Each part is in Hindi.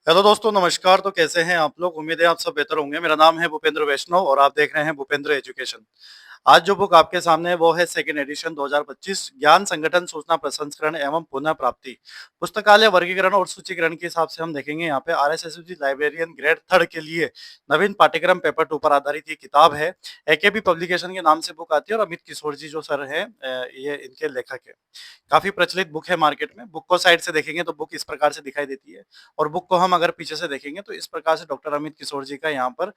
हेलो दोस्तों, नमस्कार। तो कैसे हैं आप लोग? उम्मीद है आप सब बेहतर होंगे। मेरा नाम है भूपेंद्र वैष्णव और आप देख रहे हैं भूपेंद्र एजुकेशन। आज जो बुक आपके सामने है वो है सेकंड एडिशन 2025 ज्ञान संगठन सूचना प्रसंस्करण एवं पुनः प्राप्ति पुस्तकालय वर्गीकरण और सूचीकरण के हिसाब से हम देखेंगे। यहाँ पे आरएसएसबी लाइब्रेरियन ग्रेड थर्ड के लिए नवीन पाठ्यक्रम पेपर 2 पर आधारित ये किताब है। एकेबी पब्लिकेशन के नाम से बुक आती है और अमित किशोर जी जो सर है ये इनके लेखक है। काफ़ी प्रचलित बुक है मार्केट में। बुक को साइड से देखेंगे तो बुक इस प्रकार से दिखाई देती है और बुक को हम अगर पीछे से देखेंगे तो इस प्रकार से डॉक्टर अमित किशोर जी का यहाँ पर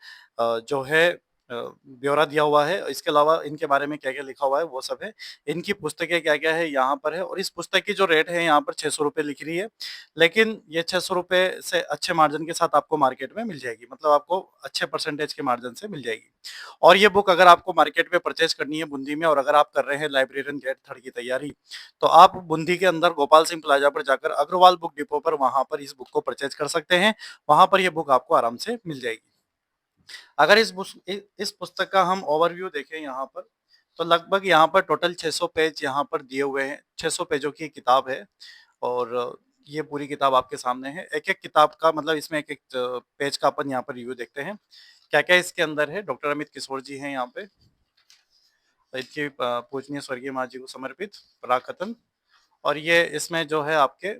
जो है ब्यौरा दिया हुआ है। इसके अलावा इनके बारे में क्या-क्या लिखा हुआ है वो सब है। इनकी पुस्तकें क्या-क्या है यहाँ पर है और इस पुस्तक की जो रेट है यहाँ पर ₹600 लिख रही है। लेकिन ये ₹600 से अच्छे मार्जिन के साथ आपको मार्केट में मिल जाएगी। मतलब आपको अच्छे परसेंटेज के मार्जिन से मिल जाएगी। और ये बुक अगर आपको मार्केट में परचेज़ करनी है बूंदी में और अगर आप कर रहे हैं लाइब्रेरियन ग्रेड थर्ड की तैयारी, तो आप बूंदी के अंदर गोपाल सिंह प्लाजा पर जाकर अग्रवाल बुक डिपो पर वहाँ पर इस बुक को परचेज़ कर सकते हैं। वहाँ पर ये बुक आपको आराम से मिल जाएगी। अगर इस पुस्तक का हम ओवरव्यू देखें यहाँ पर, तो लगभग यहाँ पर टोटल 600 पेज यहाँ पर दिए हुए हैं। 600 पेजों की किताब है और ये पूरी किताब आपके सामने है। एक-एक किताब का मतलब इसमें एक-एक पेज का अपन यहाँ पर रिव्यू देखते हैं। क्या-क्या इसके अंदर है? डॉक्टर अमित किशोर जी हैं यहाँ पे। इनकी पूजनीय स्वर्गीय माँ जी को समर्पित पराकथन। और ये इसमें जो है आपके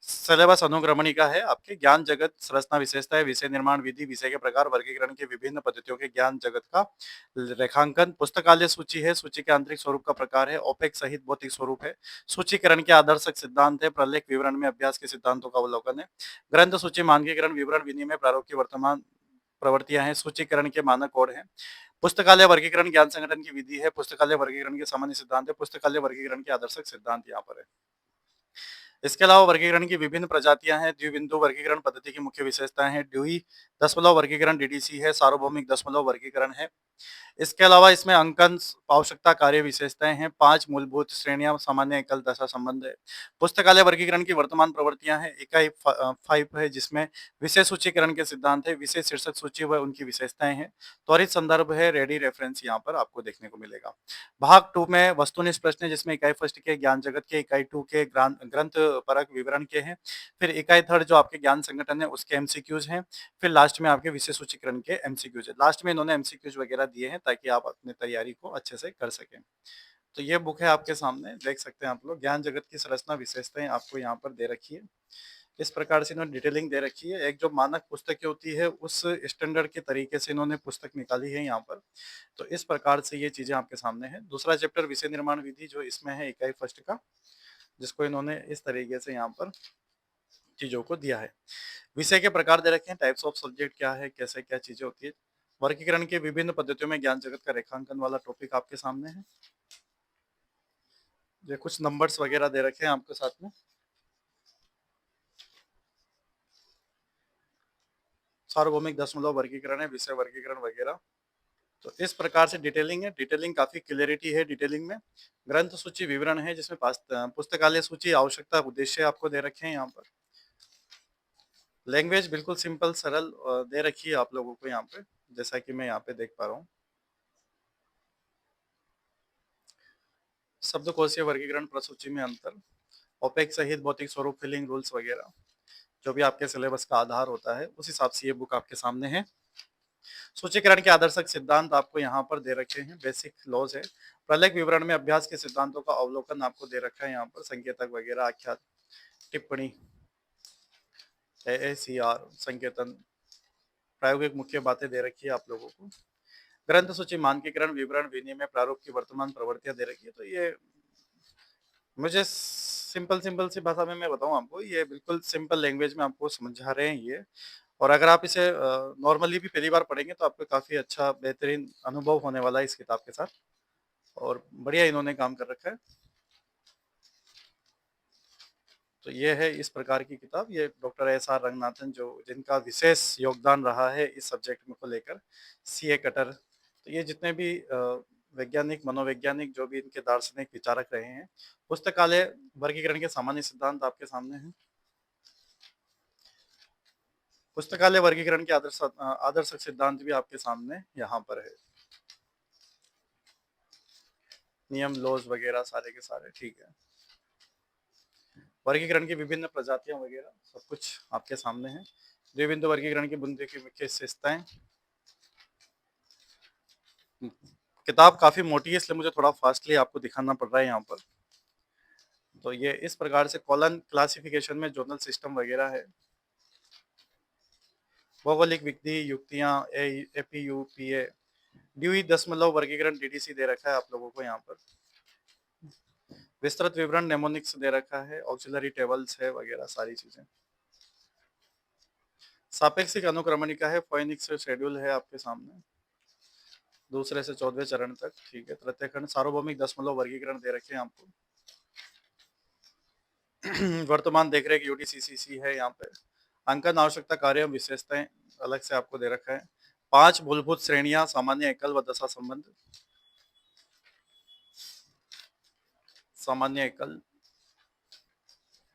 सिलेबस अनुक्रमणिका है। आपके ज्ञान जगत संरचना विशेषताएं, विषय निर्माण विधि, विषय के प्रकार, वर्गीकरण के विभिन्न पद्धतियों के ज्ञान जगत का रेखांकन, पुस्तकालय सूची है, सूची के आंतरिक स्वरूप का प्रकार है, ओपेक सहित भौतिक स्वरूप है, सूचीकरण के आदर्शक सिद्धांत है, प्रलेख विवरण में अभ्यास के सिद्धांतों का अवलोकन है, ग्रंथ सूची मानकीकरण विवरण विनिमय प्रारूप की वर्तमान प्रवृत्तियां हैं, सूचीकरण के मानक कोड हैं, पुस्तकालय वर्गीकरण ज्ञान संगठन की विधि है, पुस्तकालय वर्गीकरण के सामान्य सिद्धांत है, पुस्तकालय वर्गीकरण के आदर्शक सिद्धांत यहाँ पर है। इसके अलावा वर्गीकरण की विभिन्न प्रजातियां हैं। द्विबिंदु वर्गीकरण पद्धति की मुख्य विशेषताएं हैं। ड्यूई दशमलव वर्गीकरण डीडीसी है। सार्वभौमिक दशमलव वर्गीकरण है। इसके अलावा इसमें अंकन आवश्यकता कार्य विशेषताएं हैं। 5 मूलभूत श्रेणियां सामान्य एकल दशा संबंध है। पुस्तकालय वर्गीकरण की वर्तमान प्रवृत्तियां हैं। इकाई 5 है जिसमें विषय सूचीकरण के सिद्धांत है, विषय शीर्षक सूची व उनकी विशेषताएं हैं, त्वरित संदर्भ है, रेडी रेफरेंस यहाँ पर आपको देखने को मिलेगा। भाग 2 में वस्तुनिष्ठ प्रश्न है जिसमें इकाई फर्स्ट के ज्ञान जगत के, इकाई 2 के ग्रंथ परक विवरण के हैं, फिर इकाई थर्ड जो आपके ज्ञान संगठन है उसके एमसीक्यूज हैं, फिर लास्ट में आपके विषय सूचीकरण के एमसीक्यूज है। लास्ट में इन्होंने एमसीक्यूज वगैरह दिए हैं ताकि आप अपनी तैयारी को अच्छे से कर सकें। तो ये बुक है आपके सामने, देख सकते हैं आप लोग। ज्ञान जगत की संरचना विशेषताएं आपको यहाँ पर दे रखी है। इस प्रकार से इन्होंने डिटेलिंग दे रखी है। एक जो मानक पुस्तकें होती है उस स्टैंडर्ड के तरीके से इन्होंने पुस्तक निकाली है यहाँ पर। तो इस प्रकार से ये चीजें आपके सामने हैं। दूसरा चैप्टर विषय निर्माण विधि जो इसमें है इकाई फर्स्ट का, जिसको इन्होंने इस तरीके से यहाँ पर चीजों को दिया है। विषय के प्रकार दे रखे हैं, टाइप्स ऑफ सब्जेक्ट क्या है, कैसे क्या चीजें होती है। वर्गीकरण के विभिन्न पद्धतियों में ज्ञान जगत का रेखांकन वाला टॉपिक आपके सामने है। ये कुछ नंबर्स वगैरह दे रखे हैं आपके साथ में। सार्वभौमिक दशमलव वर्गीकरण है, विषय वर्गीकरण वगैरह। तो इस प्रकार से डिटेलिंग है। डिटेलिंग काफी क्लियरिटी है डिटेलिंग में। ग्रंथ सूची विवरण है जिसमें पुस्तकालय सूची आवश्यकता उद्देश्य आपको दे रखे हैं यहाँ पर। लैंग्वेज बिल्कुल सिंपल सरल दे रखी है आप लोगों को यहाँ पे, जैसा कि मैं यहाँ पे देख पा रहा हूँ। शब्दकोशीय वर्गीकरण प्रसूची में अंतर, ओपेक सहित भौतिक स्वरूप, फिलिंग रूल्स वगैरह जो भी आपके सिलेबस का आधार होता है उस हिसाब से ये बुक आपके सामने है। सूचीकरण के आदर्शक सिद्धांत आपको यहाँ पर दे रखे हैं, बेसिक लॉज है। प्रलेख विवरण में अभ्यास के सिद्धांतों का अवलोकन आपको दे रखा है यहाँ पर, संकेतक वगैरह, आख्यात, टिप्पणी, एएसीआर, संकेतन, प्रायोगिक मुख्य बातें दे रखी है आप लोगों को। ग्रंथ सूची मानकीकरण विवरण विनिमय प्रारूप की वर्तमान प्रवृत्तियां दे रखी है। तो ये मुझे सिंपल सिंपल सी भाषा में मैं बताऊं आपको, ये बिल्कुल सिंपल लैंग्वेज में आपको समझा रहे हैं ये। और अगर आप इसे नॉर्मली भी पहली बार पढ़ेंगे तो आपको काफी अच्छा बेहतरीन अनुभव होने वाला है इस किताब के साथ। और बढ़िया इन्होंने काम कर रखा है। तो ये है इस प्रकार की किताब। ये डॉक्टर एस आर रंगनाथन जो जिनका विशेष योगदान रहा है इस सब्जेक्ट में को लेकर, सीए कटर। तो ये जितने भी वैज्ञानिक मनोवैज्ञानिक जो भी इनके दार्शनिक विचारक रहे हैं। पुस्तकालय वर्गीकरण के सामान्य सिद्धांत आपके सामने हैं। पुस्तकालय वर्गीकरण के आदर्शक सिद्धांत भी आपके सामने यहाँ पर है। नियम लॉज वगैरह सारे के सारे ठीक है। वर्गीकरण की विभिन्न प्रजातियां वगैरह सब कुछ आपके सामने है। द्विबिंदु वर्गीकरण की बुंदे की मुख्य विशेषताएं। किताब काफी मोटी है इसलिए मुझे थोड़ा फास्टली आपको दिखाना पड़ रहा है यहाँ पर। तो ये इस प्रकार से कॉलन क्लासिफिकेशन में जोनल सिस्टम वगैरह है। भौगोलिक विधि युक्तियां एपीयूपीए ड्यूई दशमलव वर्गीकरण डीडीसी दे रखा है आप लोगों को यहाँ पर। विस्तृत विवरण नेमोनिक्स दे रखा है, ऑक्सिलरी टेबल्स है वगैरह सारी चीजें। सापेक्षिक अनुक्रमणिका है, फोनिक्स शेड्यूल है आपके सामने दूसरे से 14वें चरण तक। ठीक है, तृतीय खंड सार्वभौमिक दशमलव वर्गीकरण दे रखे हैं आपको। वर्तमान देख रेख यूडीसीसीसी है यहाँ पे। अंकन आवश्यकता कार्य विशेषताएं अलग से आपको दे रखा है। 5 मूलभूत श्रेणियां सामान्य एकल व दशा संबंध। सामान्य एकल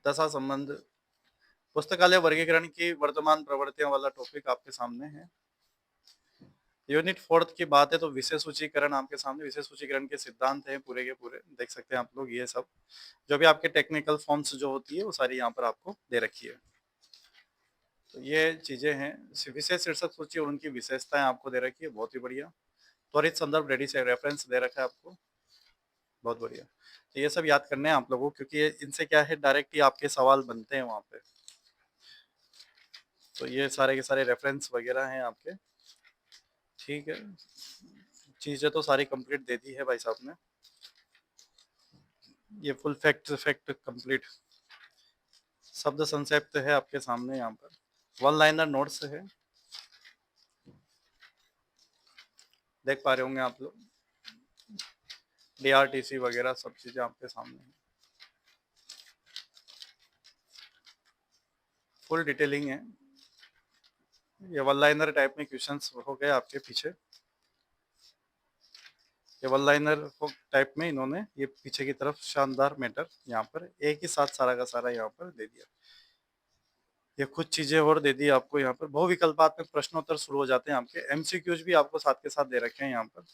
दशा संबंध। पुस्तकालय वर्गीकरण की वर्तमान प्रवृत्तियों वाला टॉपिक आपके सामने है। यूनिट 4 की बात है तो विषय सूचीकरण आपके सामने। विषय सूचीकरण के सिद्धांत हैं पूरे के पूरे, देख सकते हैं आप लोग। ये सब जो भी आपके टेक्निकल फॉर्म्स जो होती है वो सारी यहाँ पर आपको दे रखी है। तो ये चीजें हैं। विशेष शीर्षक सूची और उनकी विशेषताएं आपको दे रखी है, बहुत ही बढ़िया। त्वरित संदर्भ रेडी से रेफरेंस दे रखा है आपको, बहुत बढ़िया। तो ये सब याद करने हैं आप लोगों को, क्योंकि इनसे क्या है डायरेक्ट ही आपके सवाल बनते हैं वहाँ पे। तो ये सारे के सारे रेफरेंस वगैरह हैं आपके। ठीक है, चीजें तो सारी कंप्लीट दे दी है भाई साहब ने। ये फुल फैक्ट फैक्ट कंप्लीट शब्द संक्षिप्त है आपके सामने यहाँ पर। वन लाइनर नोट्स है, देख पा रहे होंगे आप लोग। डीआरटीसी वगैरह सब चीजें आपके सामने है, फुल डिटेलिंग है। ये वन लाइनर टाइप में क्वेश्चंस हो गए आपके पीछे। ये वन लाइनर टाइप में इन्होंने ये पीछे की तरफ शानदार मैटर यहाँ पर एक ही साथ सारा का सारा यहाँ पर दे दिया। ये कुछ चीजें और दे दी आपको यहाँ पर। बहुविकल्पात्मक प्रश्नोत्तर शुरू हो जाते हैं आपके। एमसीक्यूज भी आपको साथ के साथ दे रखे हैं यहाँ पर।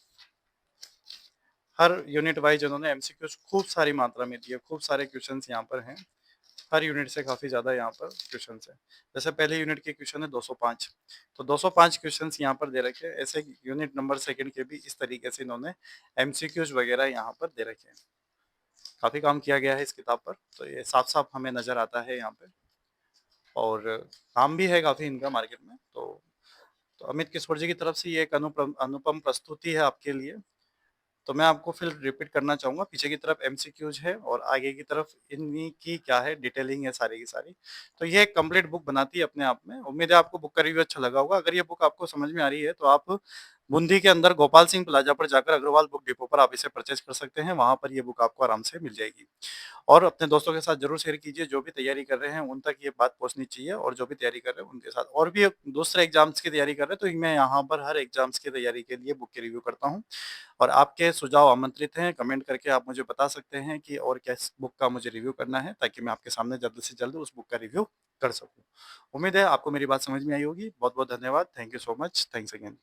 हर यूनिट वाइज इन्होंने एमसीक्यूज खूब सारी मात्रा में दिए, खूब सारे क्वेश्चंस यहाँ पर हैं। हर यूनिट से काफी ज्यादा यहाँ पर क्वेश्चन है। जैसे पहले यूनिट के क्वेश्चन है 205, तो 205 क्वेश्चन यहाँ पर दे रखे हैं। ऐसे यूनिट नंबर सेकंड के भी इस तरीके से इन्होंने एमसीक्यूज वगैरह यहाँ पर दे रखे हैं। काफी काम किया गया है इस किताब पर, तो ये साफ साफ हमें नजर आता है यहाँ पे। और काम भी है काफी इनका मार्केट में। तो अमित किशोर जी की तरफ से ये एक अनुपम प्रस्तुति है आपके लिए। तो मैं आपको फिर रिपीट करना चाहूंगा, पीछे की तरफ एमसीक्यूज है और आगे की तरफ इनकी की क्या है डिटेलिंग है सारी की सारी। तो ये एक कंप्लीट बुक बनाती है अपने आप में। उम्मीद है आपको बुक का रिव्यू अच्छा लगा होगा। अगर ये बुक आपको समझ में आ रही है तो आप बूंदी के अंदर गोपाल सिंह प्लाजा पर जाकर अग्रवाल बुक डिपो पर आप इसे परचेज कर सकते हैं। वहां पर ये बुक आपको आराम से मिल जाएगी। और अपने दोस्तों के साथ जरूर शेयर कीजिए, जो भी तैयारी कर रहे हैं उन तक ये बात पहुंचनी चाहिए। और जो भी तैयारी कर रहे हैं उनके साथ, और भी दूसरे एग्जाम्स की तैयारी कर रहे हैं तो मैं यहाँ पर हर एग्जाम्स की तैयारी के लिए बुक की रिव्यू करता हूँ। और आपके सुझाव आमंत्रित हैं, कमेंट करके आप मुझे बता सकते हैं कि और किस बुक का मुझे रिव्यू करना है, ताकि मैं आपके सामने जल्द से जल्द उस बुक का रिव्यू कर सकूं। उम्मीद है आपको मेरी बात समझ में आई होगी। बहुत बहुत धन्यवाद। Thank you so much. Thanks again.